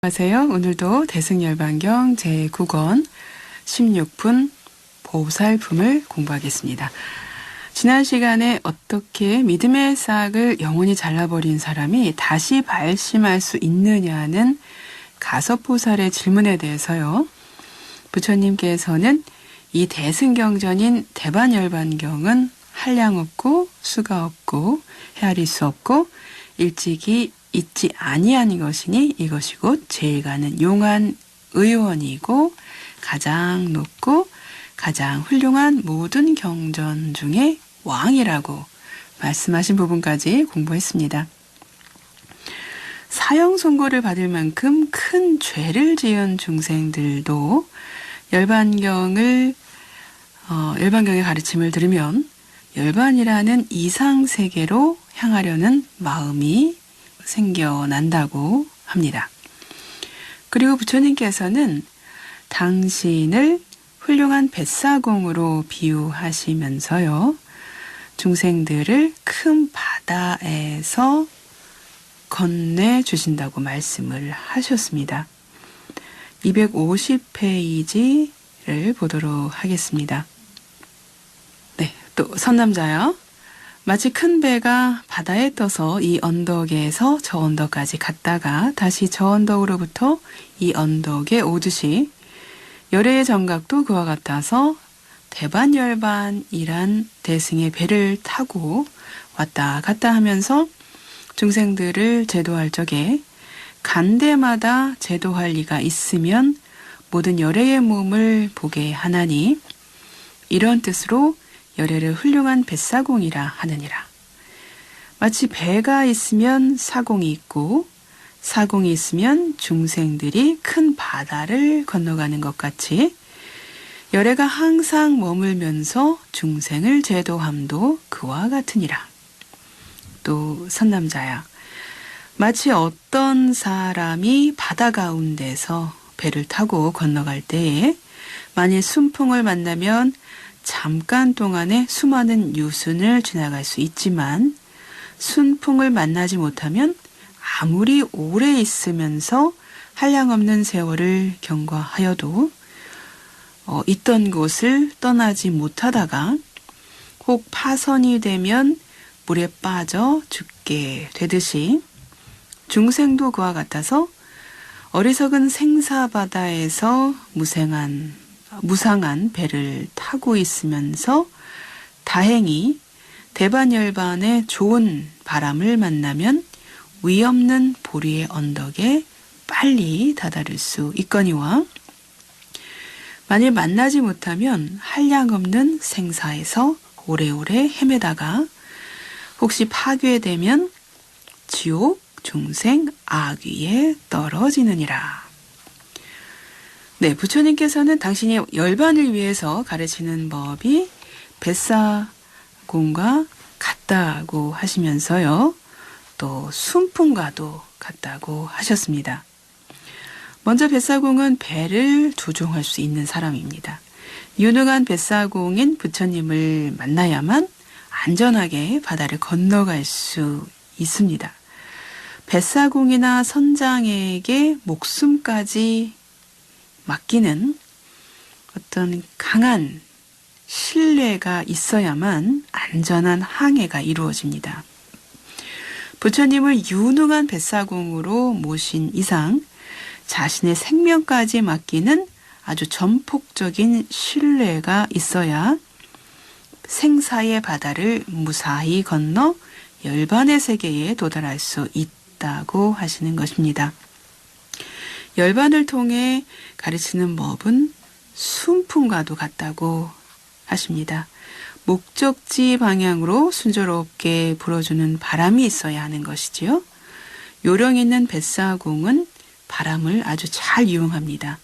안녕하세요. 오늘도 대승열반경 제9권 16분 보살품을 공부하겠습니다. 지난 시간에 어떻게 믿음의 싹을 영원히 잘라버린 사람이 다시 발심할 수 있느냐는 가섭보살의 질문에 대해서요. 부처님께서는 이 대승경전인 대반열반경은 한량 없고 수가 없고 헤아릴 수 없고 일찍이 있지 아니한 것이니 이것이 곧 제일 가는 용한 의원이고 가장 높고 가장 훌륭한 모든 경전 중에 왕이라고 말씀하신 부분까지 공부했습니다. 사형 선고를 받을 만큼 큰 죄를 지은 중생들도 열반경의 가르침을 들으면 열반이라는 이상세계로 향하려는 마음이 생겨난다고 합니다. 그리고 부처님께서는 당신을 훌륭한 뱃사공으로 비유하시면서요. 중생들을 큰 바다에서 건네주신다고 말씀을 하셨습니다. 250페이지를 보도록 하겠습니다. 네, 또 선남자요. 마치 큰 배가 바다에 떠서 이 언덕에서 저 언덕까지 갔다가 다시 저 언덕으로부터 이 언덕에 오듯이 열애의 정각도 그와 같아서 대반열반이란 대승의 배를 타고 왔다 갔다 하면서 중생들을 제도할 적에 간대마다 제도할 리가 있으면 모든 열애의 몸을 보게 하나니 이런 뜻으로 열애를 훌륭한 뱃사공이라 하느니라. 마치 배가 있으면 사공이 있고 사공이 있으면 중생들이 큰 바다를 건너가는 것 같이 열애가 항상 머물면서 중생을 제도함도 그와 같으니라. 또 선남자야. 마치 어떤 사람이 바다 가운데서 배를 타고 건너갈 때에 만일 순풍을 만나면 잠깐 동안에 수많은 유순을 지나갈 수 있지만 순풍을 만나지 못하면 아무리 오래 있으면서 한량없는 세월을 경과하여도 있던 곳을 떠나지 못하다가 혹 파선이 되면 물에 빠져 죽게 되듯이 중생도 그와 같아서 어리석은 생사바다에서 무상한 배를 타고 있으면서 다행히 대반열반의 좋은 바람을 만나면 위없는 보리의 언덕에 빨리 다다를 수 있거니와 만일 만나지 못하면 한량없는 생사에서 오래오래 헤매다가 혹시 파괴되면 지옥, 중생, 악위에 떨어지느니라. 네, 부처님께서는 당신이 열반을 위해서 가르치는 법이 뱃사공과 같다고 하시면서요. 또 순풍과도 같다고 하셨습니다. 먼저 뱃사공은 배를 조종할 수 있는 사람입니다. 유능한 뱃사공인 부처님을 만나야만 안전하게 바다를 건너갈 수 있습니다. 뱃사공이나 선장에게 목숨까지 맡기는 어떤 강한 신뢰가 있어야만 안전한 항해가 이루어집니다. 부처님을 유능한 뱃사공으로 모신 이상 자신의 생명까지 맡기는 아주 전폭적인 신뢰가 있어야 생사의 바다를 무사히 건너 열반의 세계에 도달할 수 있다고 하시는 것입니다. 열반을 통해 가르치는 법은 순풍과도 같다고 하십니다. 목적지 방향으로 순조롭게 불어주는 바람이 있어야 하는 것이지요. 요령 있는 뱃사공은 바람을 아주 잘 이용합니다.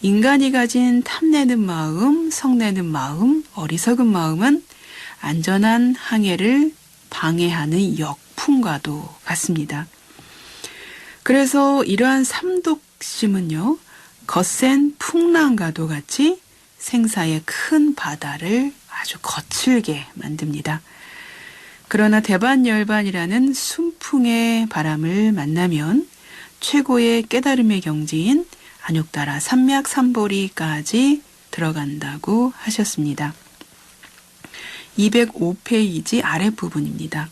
인간이 가진 탐내는 마음, 성내는 마음, 어리석은 마음은 안전한 항해를 방해하는 역풍과도 같습니다. 그래서 이러한 삼독심은요, 거센 풍랑과도 같이 생사의 큰 바다를 아주 거칠게 만듭니다. 그러나 대반열반이라는 순풍의 바람을 만나면 최고의 깨달음의 경지인 안욕따라 삼맥삼보리까지 들어간다고 하셨습니다. 205페이지 아랫부분입니다.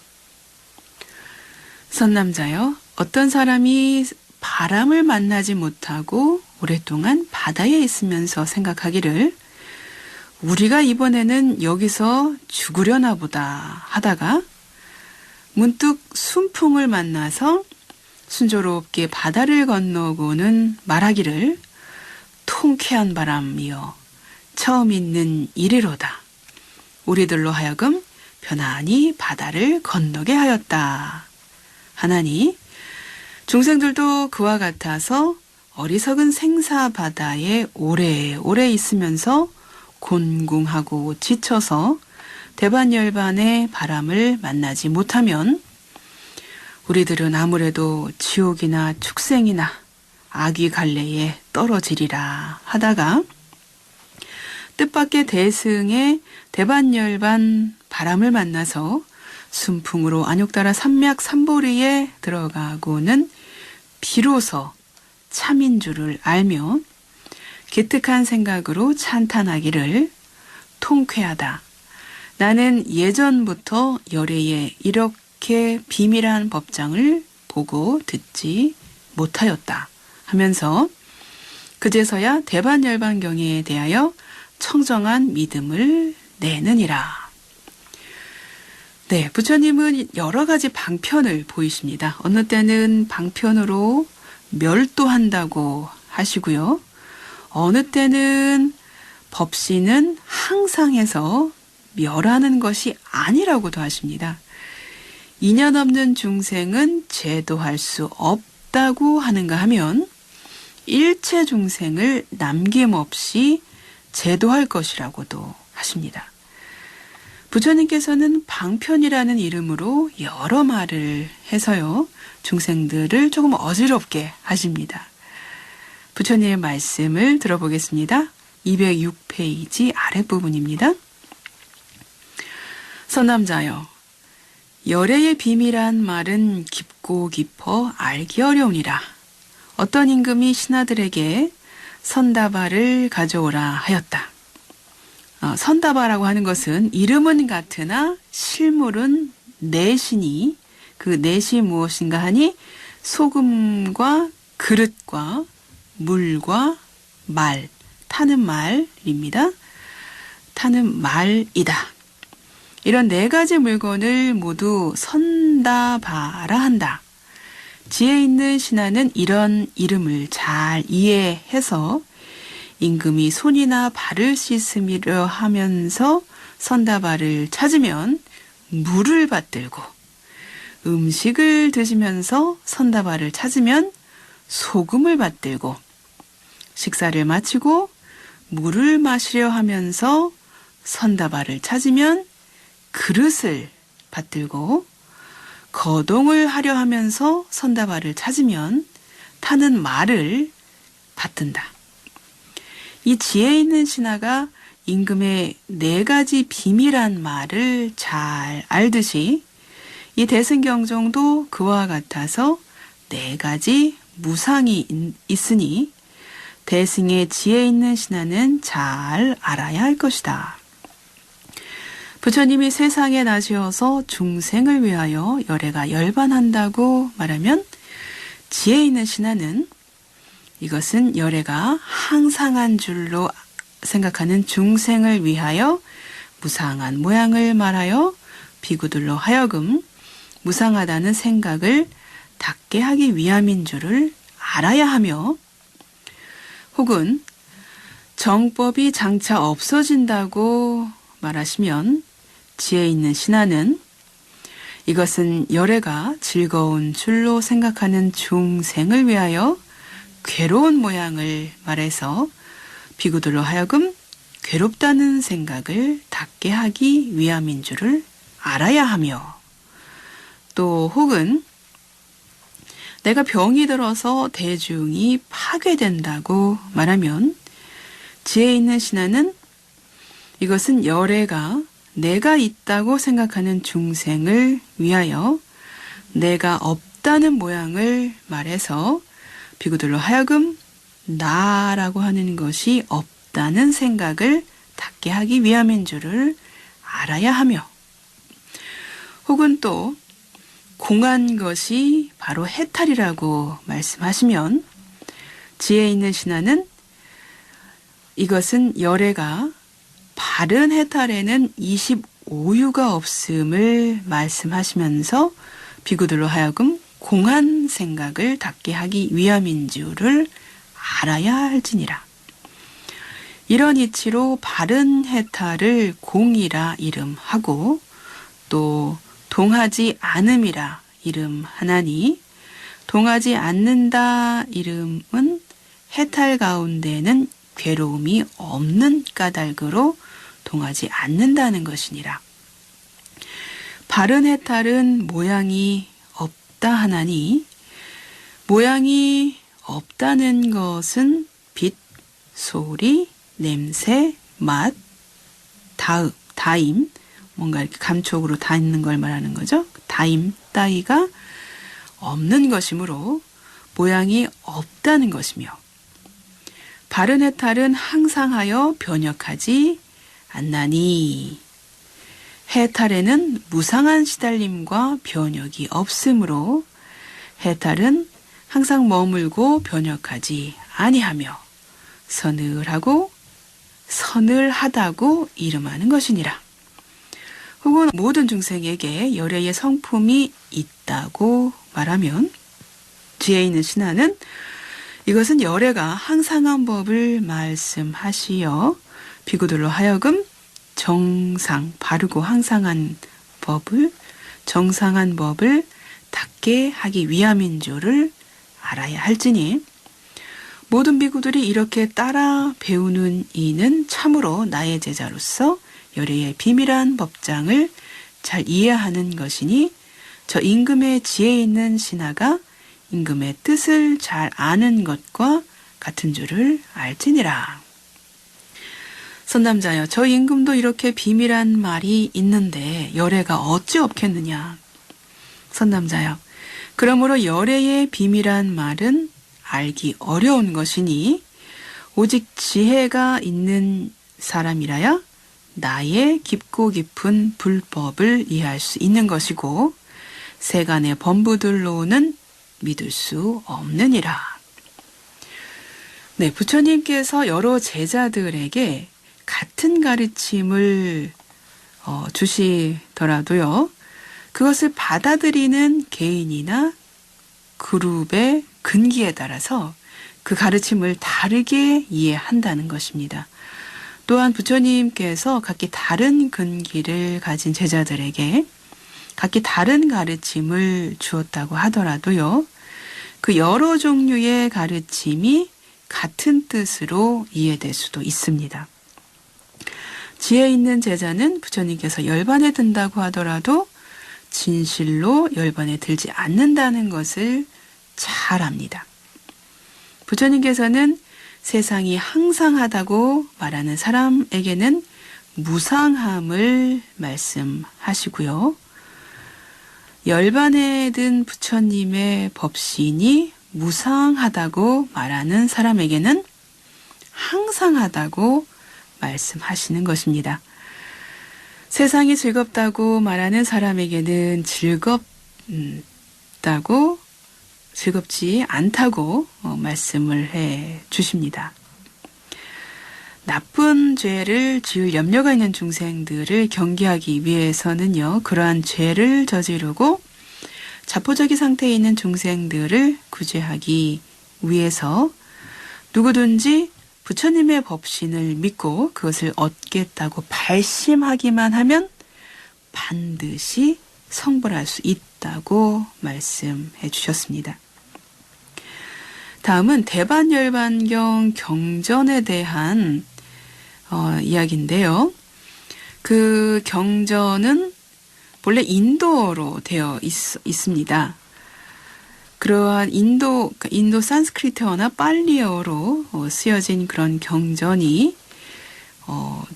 선남자여, 어떤 사람이 바람을 만나지 못하고 오랫동안 바다에 있으면서 생각하기를 우리가 이번에는 여기서 죽으려나 보다 하다가 문득 순풍을 만나서 순조롭게 바다를 건너고는 말하기를 통쾌한 바람이여 처음 있는 이래로다. 우리들로 하여금 편안히 바다를 건너게 하였다 하나니 중생들도 그와 같아서 어리석은 생사 바다에 오래오래 있으면서 곤궁하고 지쳐서 대반열반의 바람을 만나지 못하면 우리들은 아무래도 지옥이나 축생이나 아귀 갈래에 떨어지리라 하다가 뜻밖의 대승의 대반열반 바람을 만나서 순풍으로 안욕따라 삼맥삼보리에 들어가고는 비로소 참인 줄을 알며 기특한 생각으로 찬탄하기를 통쾌하다. 나는 예전부터 열애에 이렇게 비밀한 법장을 보고 듣지 못하였다 하면서 그제서야 대반열반경에 대하여 청정한 믿음을 내느니라. 네, 부처님은 여러 가지 방편을 보이십니다. 어느 때는 방편으로 멸도한다고 하시고요. 어느 때는 법신은 항상 해서 멸하는 것이 아니라고도 하십니다. 인연 없는 중생은 제도할 수 없다고 하는가 하면 일체 중생을 남김없이 제도할 것이라고도 하십니다. 부처님께서는 방편이라는 이름으로 여러 말을 해서요, 중생들을 조금 어지럽게 하십니다. 부처님의 말씀을 들어보겠습니다. 206페이지 아랫부분입니다. 선남자여, 열애의 비밀한 말은 깊고 깊어 알기 어려우니라. 어떤 임금이 신하들에게 선다발을 가져오라 하였다. 선다바라고 하는 것은 이름은 같으나 실물은 내신이, 그 내시 무엇인가 하니 소금과 그릇과 물과 말, 타는 말입니다. 타는 말이다. 이런 네 가지 물건을 모두 선다바라 한다. 지혜 있는 신하는 이런 이름을 잘 이해해서 임금이 손이나 발을 씻으려 하면서 선다발을 찾으면 물을 받들고, 음식을 드시면서 선다발을 찾으면 소금을 받들고, 식사를 마치고 물을 마시려 하면서 선다발을 찾으면 그릇을 받들고, 거동을 하려 하면서 선다발을 찾으면 타는 말을 받든다. 이 지혜 있는 신하가 임금의 네 가지 비밀한 말을 잘 알듯이 이 대승경정도 그와 같아서 네 가지 무상이 있으니 대승의 지혜 있는 신하는 잘 알아야 할 것이다. 부처님이 세상에 나시어서 중생을 위하여 열애가 열반한다고 말하면 지혜 있는 신하는 이것은 열애가 항상한 줄로 생각하는 중생을 위하여 무상한 모양을 말하여 비구들로 하여금 무상하다는 생각을 닿게 하기 위함인 줄을 알아야 하며, 혹은 정법이 장차 없어진다고 말하시면 지혜 있는 신하는 이것은 열애가 즐거운 줄로 생각하는 중생을 위하여 괴로운 모양을 말해서 비구들로 하여금 괴롭다는 생각을 닿게 하기 위함인 줄을 알아야 하며, 또 혹은 내가 병이 들어서 대중이 파괴된다고 말하면 지혜 있는 신하는 이것은 열애가 내가 있다고 생각하는 중생을 위하여 내가 없다는 모양을 말해서 비구들로 하여금 나라고 하는 것이 없다는 생각을 닫게 하기 위함인 줄을 알아야 하며, 혹은 또 공한 것이 바로 해탈이라고 말씀하시면 지혜 있는 신하는 이것은 열애가 바른 해탈에는 25유가 없음을 말씀하시면서 비구들로 하여금 공한 생각을 닫게 하기 위함인 줄을 알아야 할지니라. 이런 이치로 바른 해탈을 공이라 이름하고 또 동하지 않음이라 이름하나니, 동하지 않는다 이름은 해탈 가운데는 괴로움이 없는 까닭으로 동하지 않는다는 것이니라. 바른 해탈은 모양이 없다 하나니, 모양이 없다는 것은 빛, 소리, 냄새, 맛, 다임, 뭔가 이렇게 감촉으로 닿는 걸 말하는 거죠. 다임, 따위가 없는 것이므로 모양이 없다는 것이며, 바른 해탈은 항상하여 변역하지 않나니, 해탈에는 무상한 시달림과 변역이 없으므로 해탈은 항상 머물고 변역하지 아니하며 서늘하고 서늘하다고 이름하는 것이니라. 혹은 모든 중생에게 열애의 성품이 있다고 말하면 지혜 있는 신하는 이것은 열애가 항상한 법을 말씀하시어 비구들로 하여금 정상, 바르고 항상한 법을, 정상한 법을 닦게 하기 위함인 줄을 알아야 할지니, 모든 비구들이 이렇게 따라 배우는 이는 참으로 나의 제자로서 열애의 비밀한 법장을 잘 이해하는 것이니, 저 임금의 지혜 있는 신하가 임금의 뜻을 잘 아는 것과 같은 줄을 알지니라. 선남자여, 저 임금도 이렇게 비밀한 말이 있는데 열애가 어찌 없겠느냐. 선남자여, 그러므로 열애의 비밀한 말은 알기 어려운 것이니 오직 지혜가 있는 사람이라야 나의 깊고 깊은 불법을 이해할 수 있는 것이고 세간의 범부들로는 믿을 수 없느니라. 네, 부처님께서 여러 제자들에게 같은 가르침을 주시더라도요, 그것을 받아들이는 개인이나 그룹의 근기에 따라서 그 가르침을 다르게 이해한다는 것입니다. 또한 부처님께서 각기 다른 근기를 가진 제자들에게 각기 다른 가르침을 주었다고 하더라도요, 그 여러 종류의 가르침이 같은 뜻으로 이해될 수도 있습니다. 지혜 있는 제자는 부처님께서 열반에 든다고 하더라도 진실로 열반에 들지 않는다는 것을 잘 압니다. 부처님께서는 세상이 항상하다고 말하는 사람에게는 무상함을 말씀하시고요. 열반에 든 부처님의 법신이 무상하다고 말하는 사람에게는 항상하다고 말씀하시는 것입니다. 세상이 즐겁다고 말하는 사람에게는 즐겁지 않다고 말씀을 해 주십니다. 나쁜 죄를 지을 염려가 있는 중생들을 경계하기 위해서는요, 그러한 죄를 저지르고 자포자기 상태에 있는 중생들을 구제하기 위해서 누구든지 부처님의 법신을 믿고 그것을 얻겠다고 발심하기만 하면 반드시 성불할 수 있다고 말씀해 주셨습니다. 다음은 대반열반경 경전에 대한 이야기인데요. 그 경전은 본래 인도어로 되어 있습니다. 그러한 인도 산스크리트어나 빨리어로 쓰여진 그런 경전이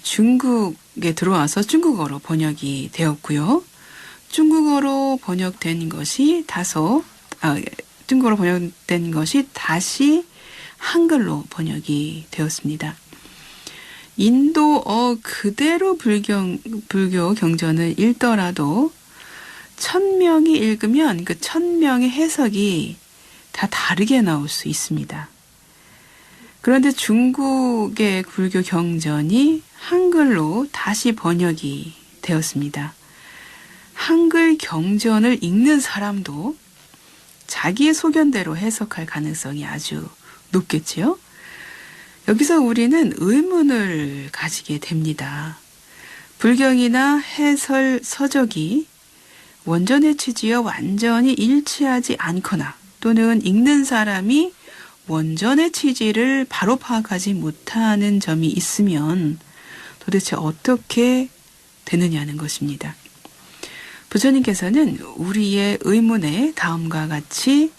중국에 들어와서 중국어로 번역이 되었고요. 중국어로 번역된 것이 다소 중국어로 번역된 것이 다시 한글로 번역이 되었습니다. 인도어 그대로 불교 경전을 읽더라도 1000명이 읽으면 그 1000명의 해석이 다 다르게 나올 수 있습니다. 그런데 중국의 불교 경전이 한글로 다시 번역이 되었습니다. 한글 경전을 읽는 사람도 자기의 소견대로 해석할 가능성이 아주 높겠지요? 여기서 우리는 의문을 가지게 됩니다. 불경이나 해설 서적이 원전의 취지와 완전히 일치하지 않거나 또는 읽는 사람이 원전의 취지를 바로 파악하지 못하는 점이 있으면 도대체 어떻게 되느냐는 것입니다. 부처님께서는 우리의 의문에 다음과 같이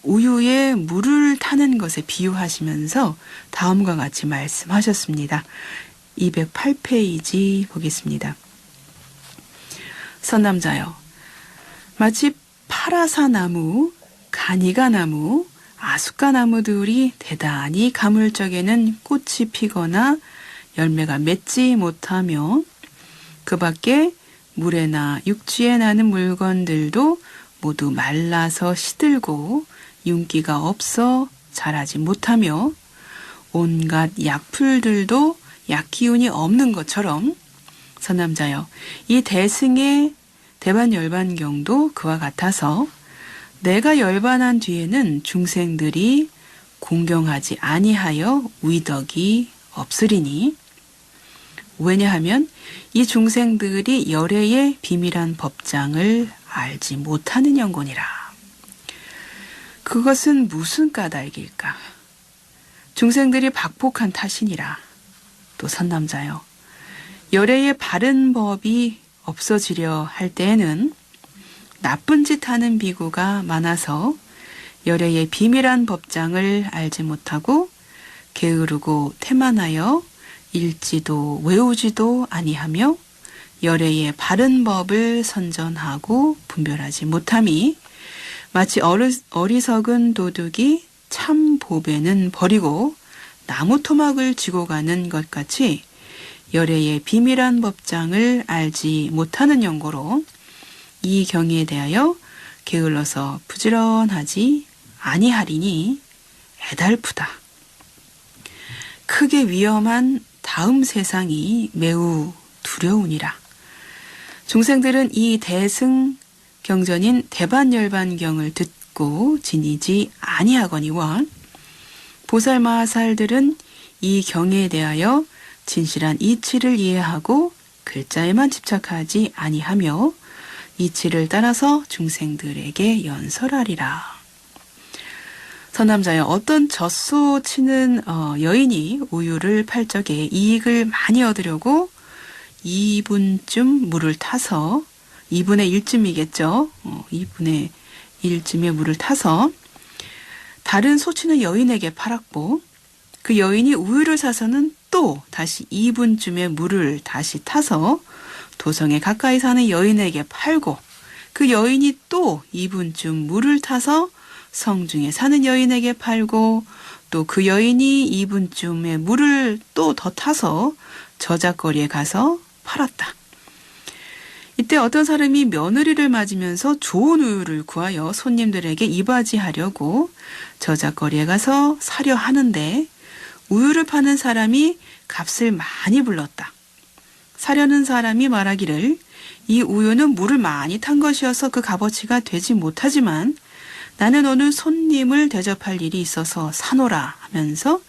우유에 물을 타는 것에 비유하시면서 다음과 같이 말씀하셨습니다. 208페이지 보겠습니다. 선남자여, 마치 파라사나무, 가니가나무, 아숫가나무들이 대단히 가물적에는 꽃이 피거나 열매가 맺지 못하며 그 밖에 물에나 육지에 나는 물건들도 모두 말라서 시들고 윤기가 없어 자라지 못하며 온갖 약풀들도 약기운이 없는 것처럼 선남자여, 이 대승의 대반열반경도 그와 같아서 내가 열반한 뒤에는 중생들이 공경하지 아니하여 위덕이 없으리니, 왜냐하면 이 중생들이 열애의 비밀한 법장을 알지 못하는 연곤이라. 그것은 무슨 까닭일까? 중생들이 박복한 탓이니라. 또 선남자여, 열애의 바른 법이 없어지려 할 때에는 나쁜 짓 하는 비구가 많아서 열애의 비밀한 법장을 알지 못하고 게으르고 태만하여 읽지도 외우지도 아니하며 열애의 바른 법을 선전하고 분별하지 못함이 마치 어리석은 도둑이 참 보배는 버리고 나무 토막을 쥐고 가는 것 같이 열애의 비밀한 법장을 알지 못하는 연고로 이 경에 대하여 게을러서 부지런하지 아니하리니 애달프다. 크게 위험한 다음 세상이 매우 두려우니라. 중생들은 이 대승 경전인 대반열반경을 듣고 지니지 아니하거니와 보살마하살들은 이 경에 대하여 진실한 이치를 이해하고 글자에만 집착하지 아니하며 이치를 따라서 중생들에게 연설하리라. 선남자여, 어떤 젖소 치는 여인이 우유를 팔 적에 이익을 많이 얻으려고 2분쯤 물을 타서 2분의 1쯤이겠죠. 2분의 1쯤의 물을 타서 다른 소치는 여인에게 팔았고 그 여인이 우유를 사서는 또 다시 2분쯤의 물을 다시 타서 도성에 가까이 사는 여인에게 팔고 그 여인이 또 2분쯤 물을 타서 성중에 사는 여인에게 팔고 또 그 여인이 2분쯤의 물을 또 더 타서 저작거리에 가서 팔았다. 이때 어떤 사람이 며느리를 맞으면서 좋은 우유를 구하여 손님들에게 이바지하려고 저작거리에 가서 사려 하는데 우유를 파는 사람이 값을 많이 불렀다. 사려는 사람이 말하기를 이 우유는 물을 많이 탄 것이어서 그 값어치가 되지 못하지만 나는 오늘 손님을 대접할 일이 있어서 사노라 하면서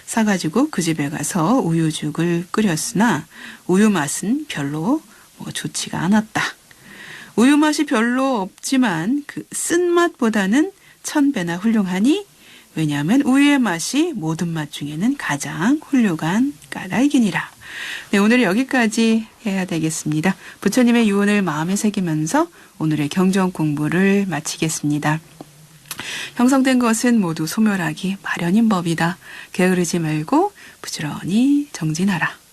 사가지고 그 집에 가서 우유죽을 끓였으나 우유 맛은 별로 좋지가 않았다. 우유 맛이 별로 없지만 그 쓴맛보다는 1000배나 훌륭하니 왜냐하면 우유의 맛이 모든 맛 중에는 가장 훌륭한 까닭이니라. 네, 오늘 여기까지 해야 되겠습니다. 부처님의 유언을 마음에 새기면서 오늘의 경전 공부를 마치겠습니다. 형성된 것은 모두 소멸하기 마련인 법이다. 게으르지 말고 부지런히 정진하라.